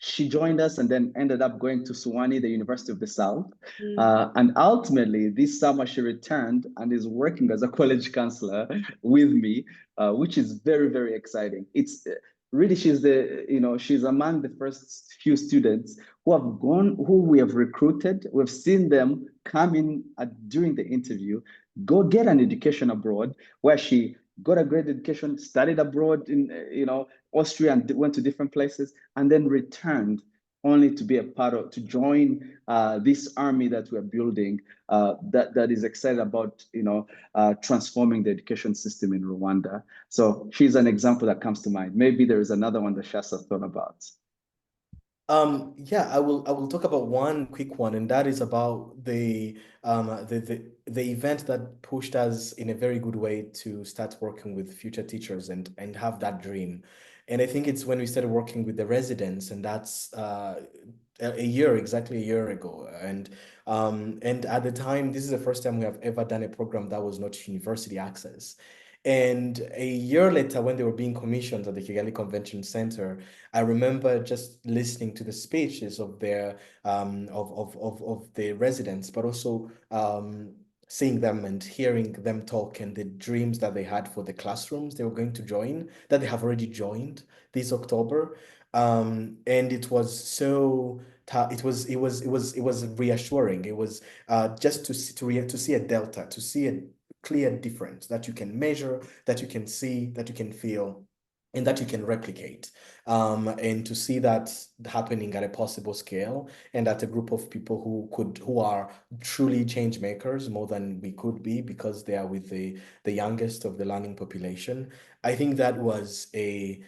she joined us and then ended up going to Suwani, the University of the South. And ultimately, this summer she returned and is working as a college counselor with me, which is very, very exciting. It's really, she's among the first few students who we have recruited. We've seen them come in during the interview, go get an education abroad, where she got a great education, studied abroad in Austria and went to different places, and then returned only to be a part of, to join this army that we're building, that is excited about, transforming the education system in Rwanda. So she's an example that comes to mind. Maybe there is another one that Shasta thought about. Yeah, I will talk about one quick one, and that is about the event that pushed us in a very good way to start working with future teachers and have that dream. And I think it's when we started working with the residents, and that's exactly a year ago. And at the time, this is the first time we have ever done a program that was not university access. And a year later, when they were being commissioned at the Kigali Convention Center, I remember just listening to the speeches of their of the residents, but also seeing them and hearing them talk and the dreams that they had for the classrooms they were going to join, that they have already joined this October. And it was so it was reassuring. It was just to see a delta, to see a clear difference that you can measure, that you can see, that you can feel, and that you can replicate. And to see that happening at a possible scale, and at a group of people who are truly change makers more than we could be, because they are with the youngest of the learning population. I think that was it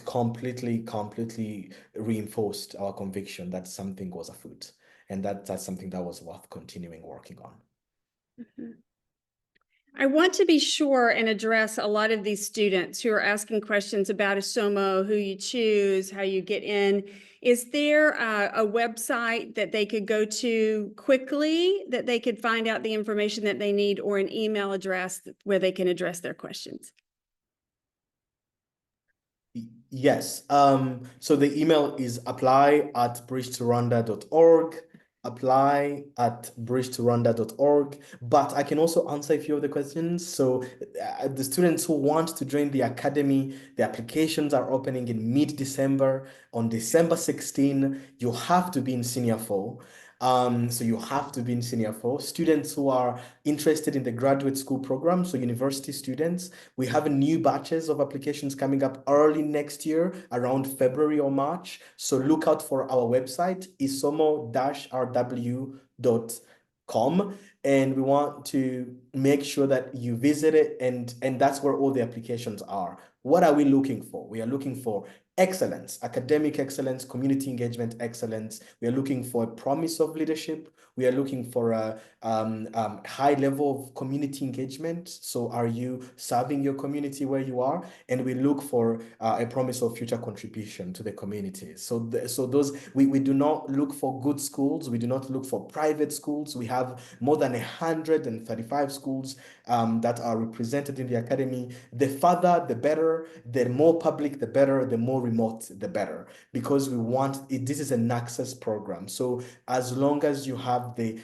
completely reinforced our conviction that something was afoot, and that's something that was worth continuing working on. Mm-hmm. I want to be sure and address a lot of these students who are asking questions about Isomo, who you choose, how you get in. Is there a website that they could go to quickly, that they could find out the information that they need, or an email address where they can address their questions? Yes. So the email is apply@bridge2rwanda.org, apply@bridge2rwanda.org. But I can also answer a few of the questions. So the students who want to join the academy, the applications are opening in mid-December. On December 16, you have to be in senior 4. So you have to be in senior 4. Students who are interested in the graduate school program, so university students, we have new batches of applications coming up early next year, around February or March. So look out for our website, isomo-rw.com. And we want to make sure that you visit it, and that's where all the applications are. What are we looking for? We are looking for excellence, academic excellence, community engagement excellence. We are looking for a promise of leadership. We are looking for a high level of community engagement. So are you serving your community where you are? And we look for a promise of future contribution to the community. So those, we do not look for good schools. We do not look for private schools. We have more than 135 schools that are represented in the academy. The further, the better. The more public, the better. The more remote, the better. Because we want it. This is an access program. So as long as you have the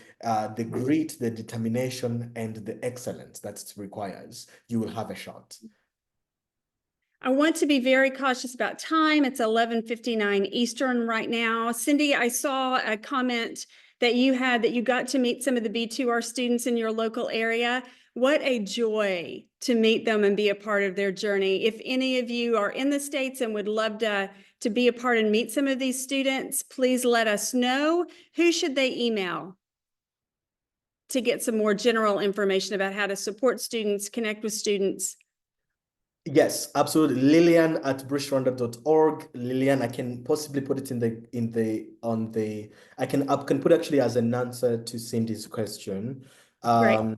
grit, the determination, and the excellence that it requires, you will have a shot. I want to be very cautious about time. It's 11:59 Eastern right now. Cindy, I saw a comment that you had that you got to meet some of the B2R students in your local area. What a joy to meet them and be a part of their journey. If any of you are in the States and would love to be a part and meet some of these students, please let us know. Who should they email to get some more general information about how to support students, connect with students? Yes, absolutely. Lillian@bridge2rwanda.org. Lillian, I can possibly put it I can put actually as an answer to Cindy's question. Great.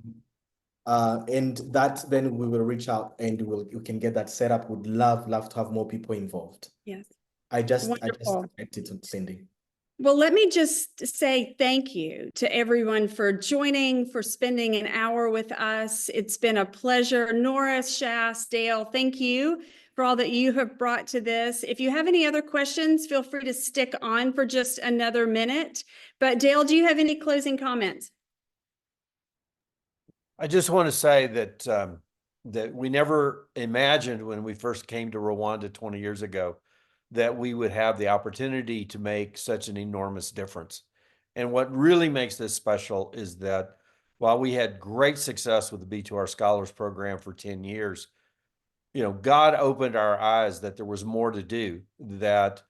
And that then we will reach out and we can get that set up. Would love to have more people involved. Yes. I just Wonderful. connected to Cindy. Well, let me just say thank you to everyone for joining, for spending an hour with us. It's been a pleasure. Norris, Shas, Dale, thank you for all that you have brought to this. If you have any other questions, feel free to stick on for just another minute. But Dale, do you have any closing comments? I just want to say that that we never imagined when we first came to Rwanda 20 years ago that we would have the opportunity to make such an enormous difference. And what really makes this special is that while we had great success with the B2R Scholars Program for 10 years, God opened our eyes that there was more to do, that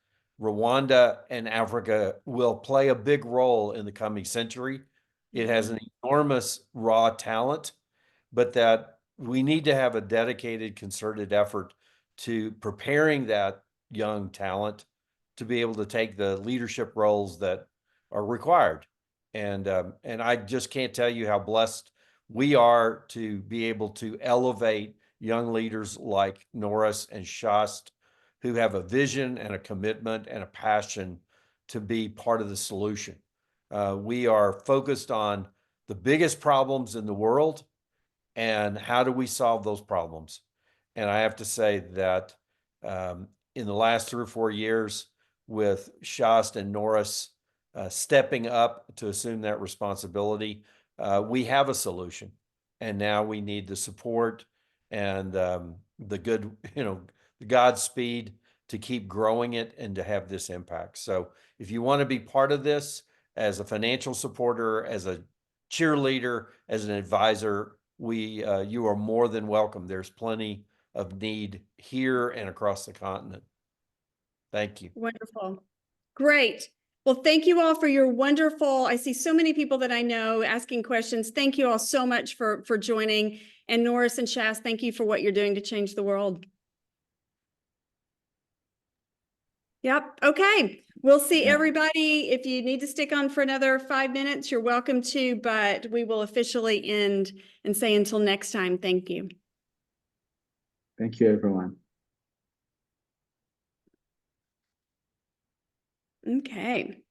Rwanda and Africa will play a big role in the coming century. It has an enormous raw talent, but that we need to have a dedicated, concerted effort to preparing that young talent to be able to take the leadership roles that are required. And I just can't tell you how blessed we are to be able to elevate young leaders like Norris and Shast, who have a vision and a commitment and a passion to be part of the solution. We are focused on the biggest problems in the world and how do we solve those problems. And I have to say that in the last 3 or 4 years, with Shast and Norris stepping up to assume that responsibility, we have a solution. And now we need the support and the good, the Godspeed to keep growing it and to have this impact. So if you want to be part of this as a financial supporter, as a cheerleader, as an advisor, you are more than welcome. There's plenty of need here and across the continent. Thank you. Wonderful. Great. Well, thank you all for your wonderful, I see so many people that I know asking questions. Thank you all so much for joining. And Norris and Shast, thank you for what you're doing to change the world. Yep. Okay. We'll see everybody. If you need to stick on for another 5 minutes, you're welcome to, but we will officially end and say until next time. Thank you. Thank you, everyone. Okay.